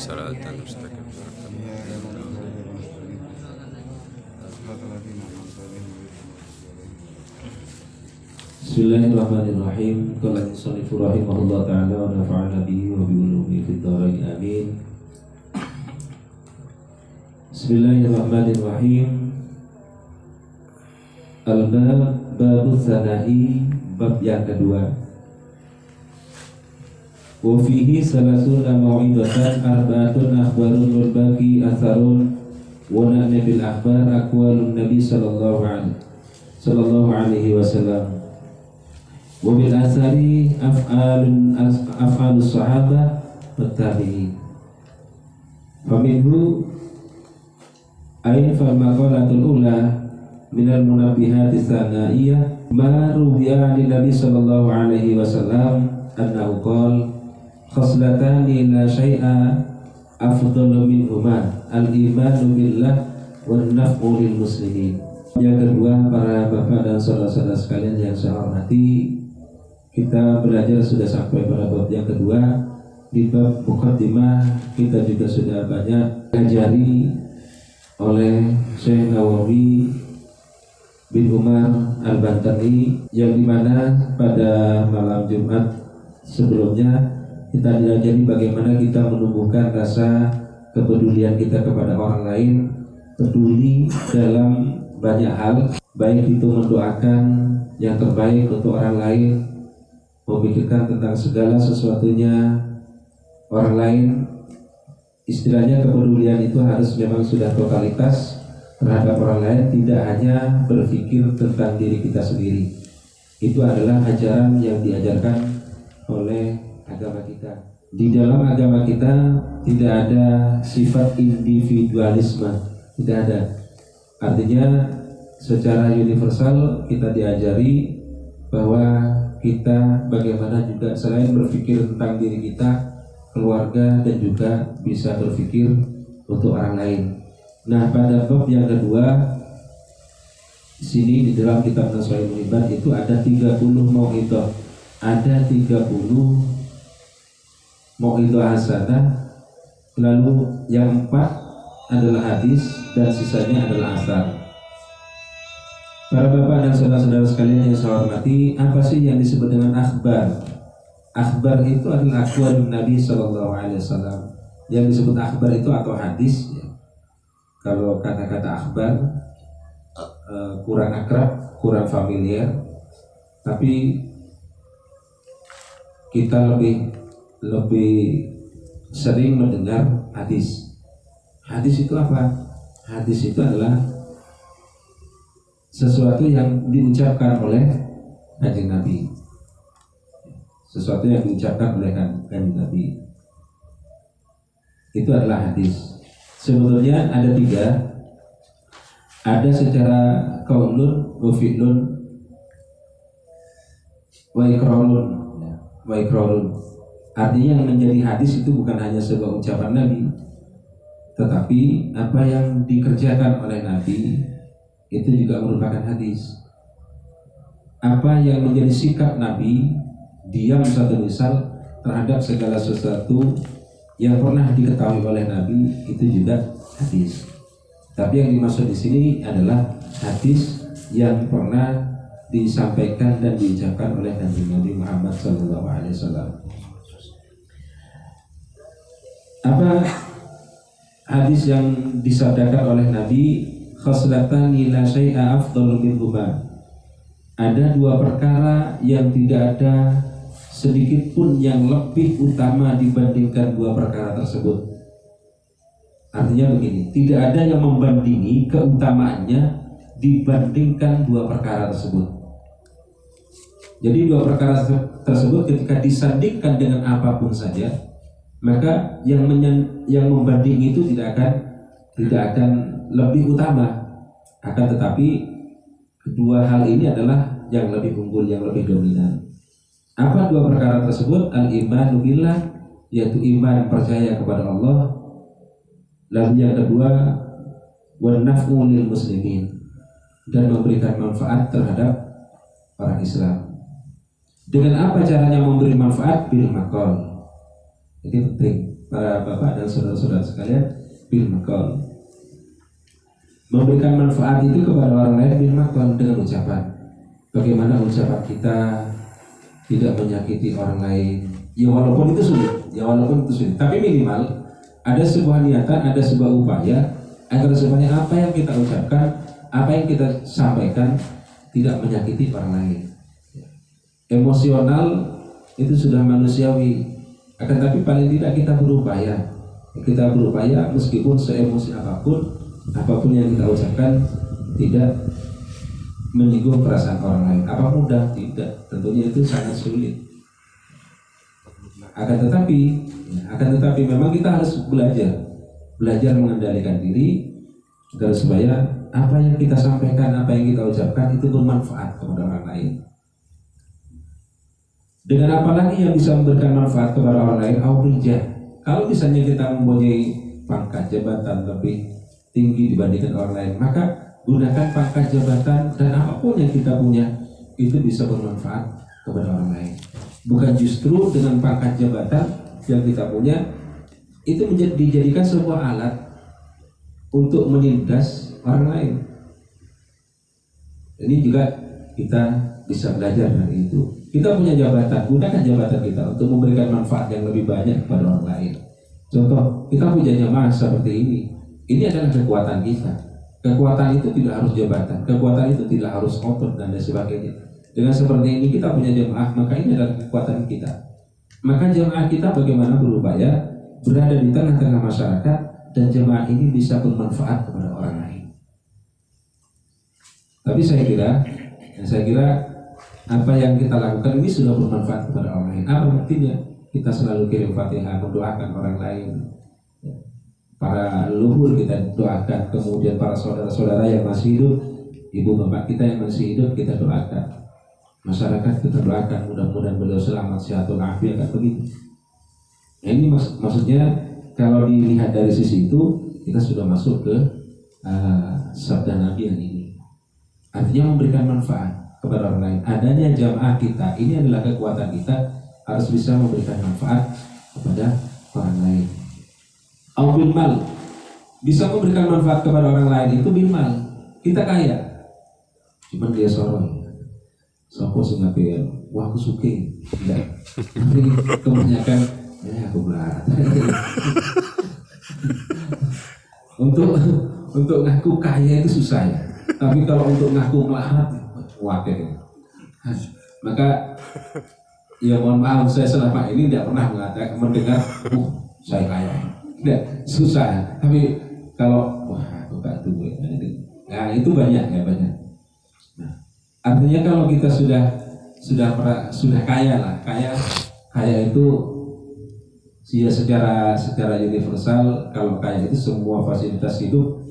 الصراط المستقيم Bismillahirrahmanirrahim. Qala al-musannif rahimahullah ta'ala wa nafa'ana bihi wa bi ulumihi fid dharain amin. Bismillahirrahmanirrahim. Al-bab babu tsana'i, bab yang kedua. Wa fihi salasuna mau'izatan arba'atun akhbarun wal baqi atharun wa na'na bil akhbar aqwalun nabi sallallahu alaihi wasallam. Wabil asari af'alus sahabah wattabi'in. Faminhu ain fal maqalatul ula minal munabbihati tsaniyah ma ruwiya an Nabi sallallahu alaihi wasallam annahu qala khaslatani la syai'a afdalu minhuma al-imanu billah wan naf'u lil muslimin. Yang kedua, para bapak dan saudara-saudara sekalian yang saya hormati, kita belajar sudah sampai pada bab yang kedua. Di bab muqaddimah kita juga sudah banyak diajari oleh Syekh Nawawi bin Umar Al-Bantani, yang dimana pada malam Jumat sebelumnya kita diajari bagaimana kita menumbuhkan rasa kepedulian kita kepada orang lain, peduli dalam banyak hal, baik itu mendoakan yang terbaik untuk orang lain, memikirkan tentang segala sesuatunya orang lain. Istilahnya kepedulian itu harus memang sudah totalitas terhadap orang lain, tidak hanya berpikir tentang diri kita sendiri. Itu adalah ajaran yang diajarkan oleh agama kita. Di dalam agama kita tidak ada sifat individualisme, tidak ada. Artinya secara universal kita diajari bahwa kita bagaimana juga selain berpikir tentang diri kita, keluarga, dan juga bisa berpikir untuk orang lain. Nah, pada bab yang kedua di sini di dalam kitab Nashaiul Ibad itu ada 30 mau'idhah. Ada 30 mau'idhah hasanah, lalu yang 4 adalah hadis dan sisanya adalah asar. Para bapak dan saudara-saudara sekalian yang saya hormati, apa sih yang disebut dengan akhbar? Akhbar itu adalah aqwalun Nabi sallallahu alaihi wasallam. Yang disebut akhbar itu atau hadis ya. Kalau kata-kata akhbar kurang akrab, kurang familiar, tapi kita lebih sering mendengar hadis. Hadis itu apa? Hadis itu adalah sesuatu yang diucapkan oleh Kanjeng Nabi, sesuatu yang diucapkan oleh Kanjeng Nabi, itu adalah hadis. Sebetulnya ada 3. Ada secara qaulun wa fi'lun wa iqrarun. Artinya yang menjadi hadis itu bukan hanya sebuah ucapan Nabi, tetapi apa yang dikerjakan oleh Nabi itu juga merupakan hadis. Apa yang menjadi sikap Nabi, diam satu misal terhadap segala sesuatu yang pernah diketahui oleh Nabi, itu juga hadis. Tapi yang dimaksud di sini adalah hadis yang pernah disampaikan dan diucapkan oleh Nabi Muhammad SAW. Apa hadis yang disabdakan oleh Nabi? Khaslatani la syai'a afdalu minhuma. Ada 2 perkara yang tidak ada sedikit pun yang lebih utama dibandingkan 2 perkara tersebut. Artinya begini, tidak ada yang membandingi keutamaannya dibandingkan 2 perkara tersebut. Jadi 2 perkara tersebut ketika disandingkan dengan apapun saja, maka yang membanding itu tidak akan lebih utama. Akan tetapi kedua hal ini adalah yang lebih unggul, yang lebih dominan. Apa 2 perkara tersebut? Al-imanu billah, yaitu iman percaya kepada Allah. Lalu yang kedua, wan naf'u lil muslimin, dan memberikan manfaat terhadap orang Islam. Dengan apa caranya memberi manfaat? Bil maqal. Jadi penting. para bapak dan saudara-saudara sekalian, bil maqal. Memberikan manfaat itu kepada orang lain bil maqal, dengan ucapan. Bagaimana ucapan kita tidak menyakiti orang lain? Ya walaupun itu sulit, tapi minimal ada sebuah niatan, ada sebuah upaya agar supaya apa yang kita ucapkan, apa yang kita sampaikan tidak menyakiti orang lain. Emosional itu sudah manusiawi, akan tapi paling tidak kita berupaya meskipun seemosi apapun yang kita ucapkan tidak menyinggung perasaan orang lain. Apa mudah? Tidak, tentunya itu sangat sulit. Akan tetapi memang kita harus belajar mengendalikan diri agar supaya apa yang kita sampaikan, apa yang kita ucapkan itu bermanfaat kepada orang lain. Dengan apa lagi yang bisa memberikan manfaat kepada orang lain? Aurijah. Kalau misalnya kita mempunyai pangkat jabatan lebih tinggi dibandingkan orang lain, maka gunakan pangkat jabatan dan apapun yang kita punya itu bisa bermanfaat kepada orang lain. Bukan justru dengan pangkat jabatan yang kita punya itu dijadikan sebuah alat untuk menindas orang lain. Ini juga kita bisa belajar dari itu. Kita punya jabatan, gunakan jabatan kita untuk memberikan manfaat yang lebih banyak kepada orang lain. Contoh, kita punya jamaah seperti ini. Ini adalah kekuatan kita. Kekuatan itu tidak harus jabatan, kekuatan itu tidak harus otot dan lain sebagainya. Dengan seperti ini kita punya jamaah, maka ini adalah kekuatan kita. Maka jamaah kita bagaimana berupaya berada di tengah-tengah masyarakat dan jamaah ini bisa bermanfaat kepada orang lain. Tapi saya kira apa yang kita lakukan ini sudah bermanfaat kepada orang lain. Apa buktinya? Kita selalu kirim Fatihah, mendoakan orang lain. Para leluhur kita doakan, kemudian para saudara-saudara yang masih hidup, ibu bapak kita yang masih hidup kita doakan, masyarakat kita doakan, mudah-mudahan beliau selamat, sehat walafiat, kan begitu. Nah, ini maksudnya kalau dilihat dari sisi itu kita sudah masuk ke sabda Nabi yang ini, artinya memberikan manfaat kepada orang lain. Adanya jamaah kita ini adalah kekuatan kita, harus bisa memberikan manfaat kepada orang lain. Au bil mal, bisa memberikan manfaat kepada orang lain itu bil mal. Kita kaya, cuman dia sorong. Sopo singapir, wah aku suka, tidak. Tapi kebanyakan, aku berat. Untuk ngaku kaya itu susah ya. Tapi kalau untuk ngaku melarat, wakil. Maka, ya mohon maaf, saya selama ini tidak pernah mendengar, saya kaya. Tidak, susah. Tapi kalau wah aku gak tahu, nah itu banyak. Nah, artinya kalau kita sudah kaya itu ya secara universal. Kalau kaya itu semua fasilitas hidup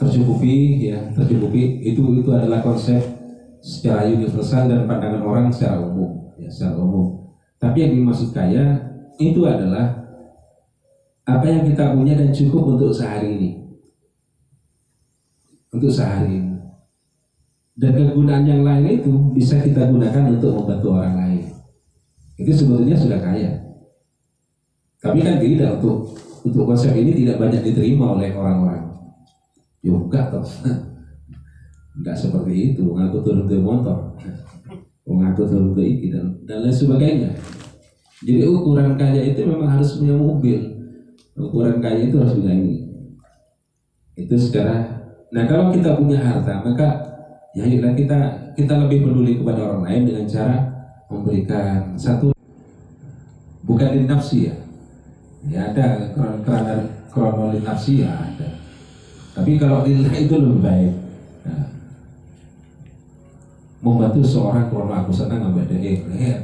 tercukupi. Itu adalah konsep secara universal dan pandangan orang secara umum. Tapi yang dimaksud kaya itu adalah apa yang kita punya dan cukup untuk sehari ini. Dan kegunaan yang lain itu bisa kita gunakan untuk membantu orang lain. Itu sebetulnya sudah kaya. Tapi kan tidak, untuk konsep ini tidak banyak diterima oleh orang-orang. Juga toh. Enggak seperti itu, mengaku turun ke motor, mengaku turun ke iki dan lain sebagainya. Jadi ukuran kaya itu memang harus punya mobil. Ukuran kaya itu harus punya ini. Itu secara. Nah kalau kita punya harta, maka ya kita lebih peduli kepada orang lain dengan cara memberikan satu, bukan di nafsi ya. Ya ada kronologi nafsi ya ada. Tapi kalau lillah itu lebih baik. Nah, membantu seorang krono aku senang beda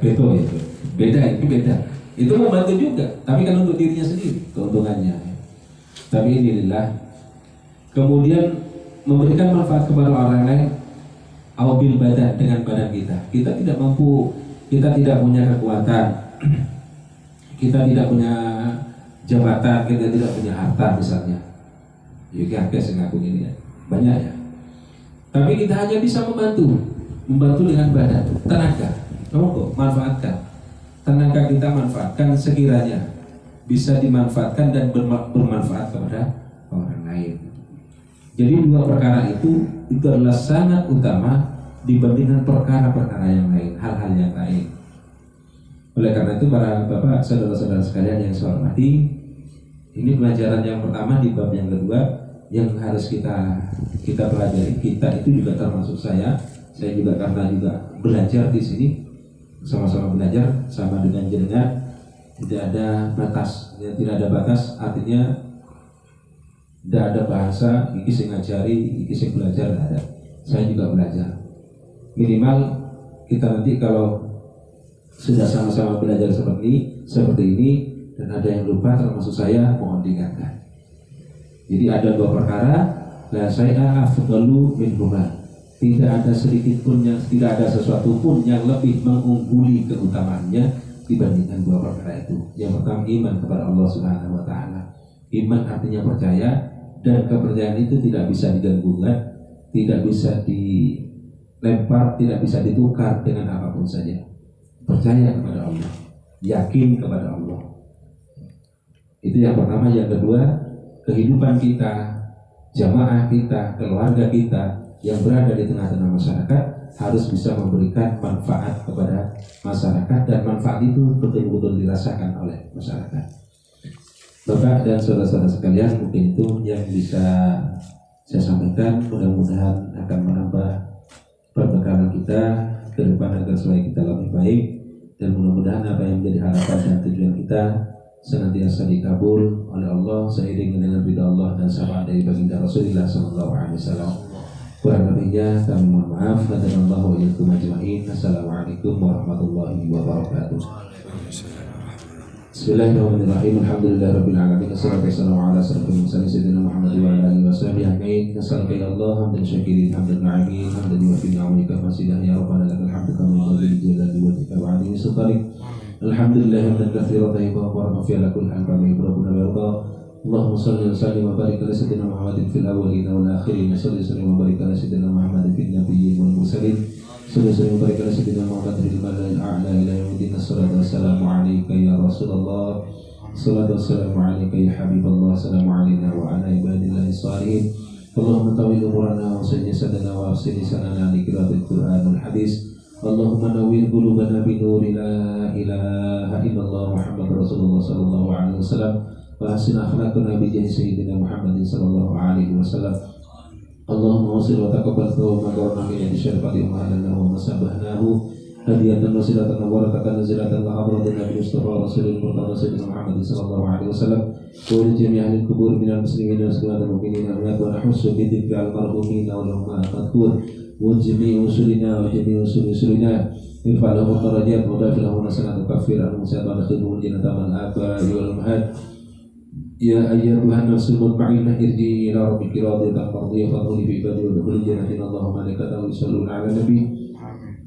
beda. Itu membantu juga, tapi kan untuk dirinya sendiri keuntungannya. Tapi ini lillah. Kemudian memberikan manfaat kepada orang lain, aubil badan, dengan badan kita. Kita tidak mampu, kita tidak punya kekuatan, kita tidak punya jabatan, kita tidak punya harta misalnya. Jadi kakek ngaku ini ya, banyak ya. Tapi kita hanya bisa membantu dengan badan, tenaga. Kamu kok manfaatkan tenaga kita, manfaatkan sekiranya bisa dimanfaatkan dan bermanfaat kepada orang lain. Jadi dua perkara itu adalah sangat utama dibandingkan perkara-perkara yang lain, hal-hal yang lain. Oleh karena itu para bapak, saudara-saudara sekalian yang saya hormati, ini pelajaran yang pertama di bab yang kedua yang harus kita pelajari. Kita itu juga termasuk saya juga karena juga belajar di sini, sama-sama belajar sama dengan jenengan. Tidak ada batas, ya, tidak ada batas, artinya tidak ada bahasa iki sing ngajari, iki sing belajar, tidak ada. Saya juga belajar. Minimal kita nanti kalau sudah sama-sama belajar seperti ini dan ada yang lupa termasuk saya, mohon diingatkan. Jadi ada dua perkara, la syai'a afdalu minhuma. Tidak ada sedikit pun tidak ada sesuatu pun yang lebih mengungguli keutamaannya dibandingkan dua perkara itu. Yang pertama iman kepada Allah Subhanahu wa taala. Iman artinya percaya, dan kepercayaan itu tidak bisa diganggukan, tidak bisa dilempar, tidak bisa ditukar dengan apapun saja. Percaya kepada Allah, yakin kepada Allah. Itu yang pertama. Yang kedua, kehidupan kita, jamaah kita, keluarga kita yang berada di tengah-tengah masyarakat harus bisa memberikan manfaat kepada masyarakat, dan manfaat itu betul-betul dirasakan oleh masyarakat. Bapak dan saudara-saudara sekalian, mungkin itu yang bisa saya sampaikan. Mudah-mudahan akan menambah perbekalan kita ke depan agar supaya kita lebih baik, dan mudah-mudahan apa yang menjadi harapan dan tujuan kita senantiasa dikabul oleh Allah seiring dengan ridha Allah dan syafaat dari baginda Rasulullah SAW. Kurang lebihnya kami mohon maaf. Hadanallahu wa iyyakum ajma'in. Assalamualaikum warahmatullahi wabarakatuh. Bismillahirrahmanirrahim. Alhamdulillahirabbil alamin. Wassalatu wassalamu ala asyrofil mursalin sayyidina Muhammad wa ala alihi washabihi ajma'in. Nas'aluka ya Allah hamdan syakirin hamdan na'imin hamdan yuwaffi ni'amika fasidah ya rabbana lakal hamdu kama yanbaghi li jalali wajhika wa 'azimi sultanik. Alhamdulillah hamdan katsiran thayyiban mubarakan fihi ala kulli hal kama yuhibbuna wa yarda. Allahumma salli wa sallim wa barik ala sayyidina Muhammadin fil awwalin wal akhirin. Salli wa barik ala sayyidina Muhammadin fil nabiyyin wal mursalin. Salli wa barik ala sayyidina Muhammadin fil mala'il a'la ila yaumil Assalatu wassalamu alayka ya Rasulullah. Assalatu wassalamu alayka ya Habiballah. Assalamu alayna wa ala ibadillahi shalihin. Allahumma tawil umurana wa sayyid sadana wa afsini sanana li qiraatil Qur'an wal hadis. Allahumma nawwir qulubana bi nuri la ilaha illallah Muhammadur Rasulullah sallallahu alaihi wasallam. Wa hasin akhlaqana bi jahi sayyidina Muhammadin sallallahu alaihi wasallam. Allahumma wasil wa taqabbal wa maghfirna min syarri ma wa masabahnahu hadiyatan wasilatan wa barakatan nazilatan la hadratin nabi mustafa rasulil murtada sayyidina Muhammadin sallallahu alaihi wasallam. Wa li jami'il kubur minal muslimin wa sallallahu mu'minina wa nahussu bi dhikri al-marhumin wa lahum al-madhkur wa jami'u usulina wa jami'u usulina irfa'lahu darajat wa dafilahu nasanatu kafir al-musabana khidmu jannata man aba'i wal mahad. Ya ayyatuhan nafsul mutma'innah irji'i ila rabbiki radiyatan mardiyah fadkhuli fi ibadi wa dkhuli jannatin Allahumma malaikatahu yusalluna 'alan nabi.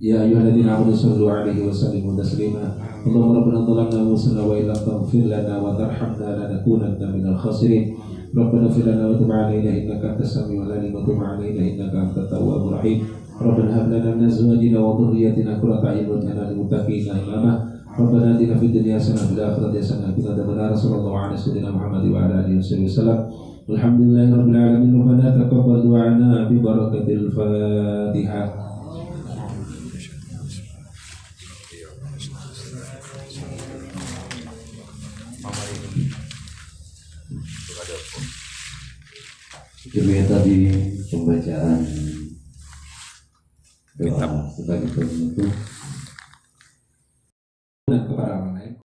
Ya ayyuhalladzina amanu sallu 'alaihi wa sallimu taslima. Allahumma rabbana dhalamna anfusana wa illam taghfir lana wa tarhamna lanakunanna minal khasirin. Rabbana ighfir lana wa tub 'alaina innaka antas samiul 'alim wa tub 'alaina innaka antat tawwabur rahim. Rabbana hab lana min azwajina wa dhurriyyatina qurrata a'yun waj'alna lil muttaqina imama. Rabbana atina fid dunya hasanah wa fil akhirati hasanah wa qina adzabannar. Sallallahu alaihi wasallam Muhammad wa ala alihi wasallam. Alhamdulillahirabbil alamin. Rabbana taqabbal du'ana bi barakatil Fatihah. Demikian tadi pembacaan doa sebagai penutup.